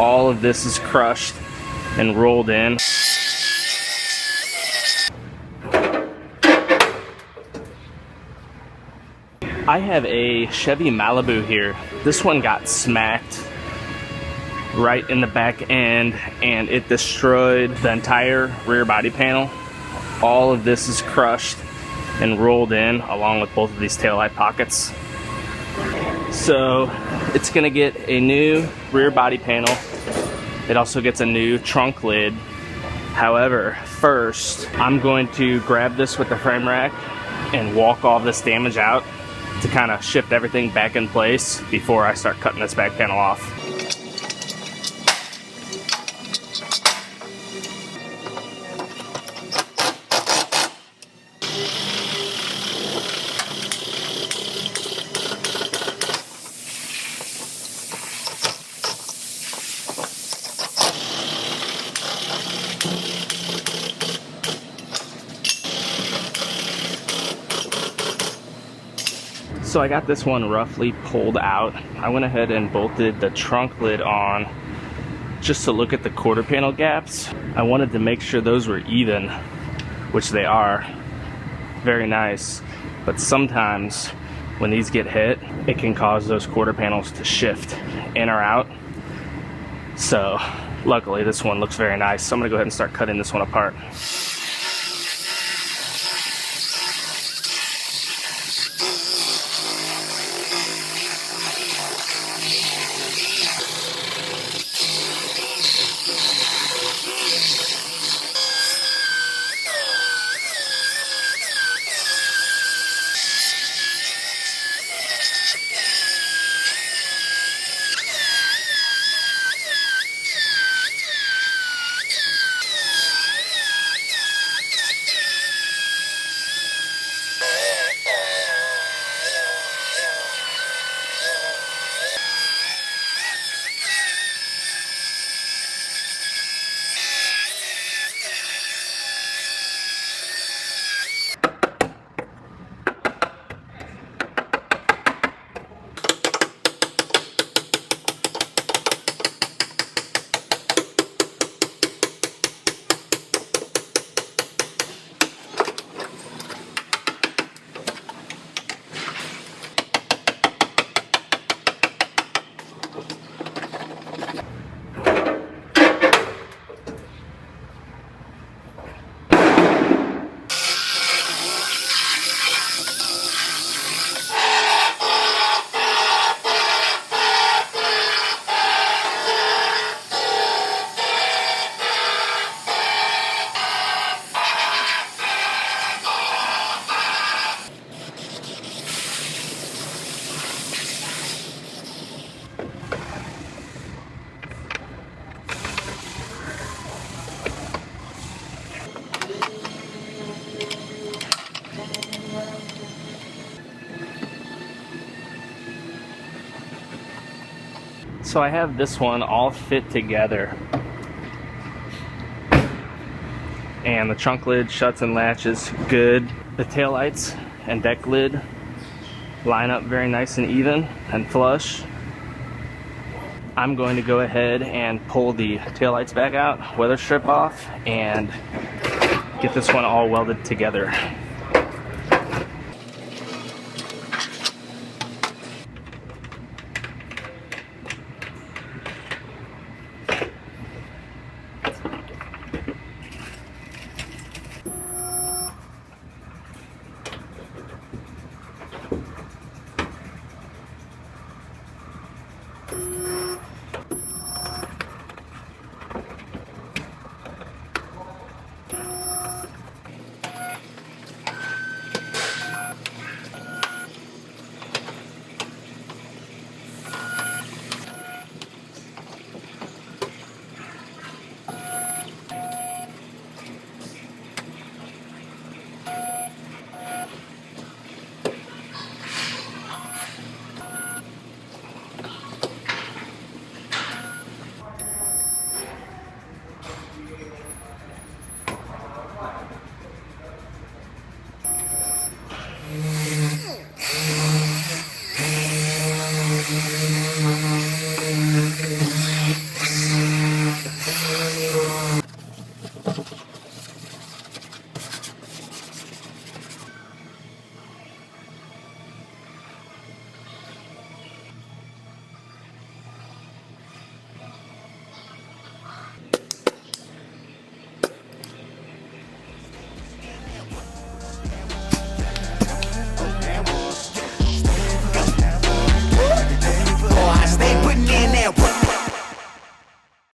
All of this is crushed and rolled in. I have a Chevy Malibu here. This one got smacked right in the back end and it destroyed the entire rear body panel. All of this is crushed and rolled in along with both of these taillight pockets. So it's gonna get a new rear body panel. It also gets a new trunk lid. However, first I'm going to grab this with the frame rack and walk all this damage out to kind of shift everything back in place before I start cutting this back panel off. So I got this one roughly pulled out. I went ahead and bolted the trunk lid on just to look at the quarter panel gaps. I wanted to make sure those were even, which they are. Very nice. But sometimes when these get hit, it can cause those quarter panels to shift in or out. So luckily this one looks very nice. So I'm gonna go ahead and start cutting this one apart. So I have this one all fit together. And the trunk lid shuts and latches good. The taillights and deck lid line up very nice and even and flush. I'm going to go ahead and pull the taillights back out, weather strip off, and get this one all welded together.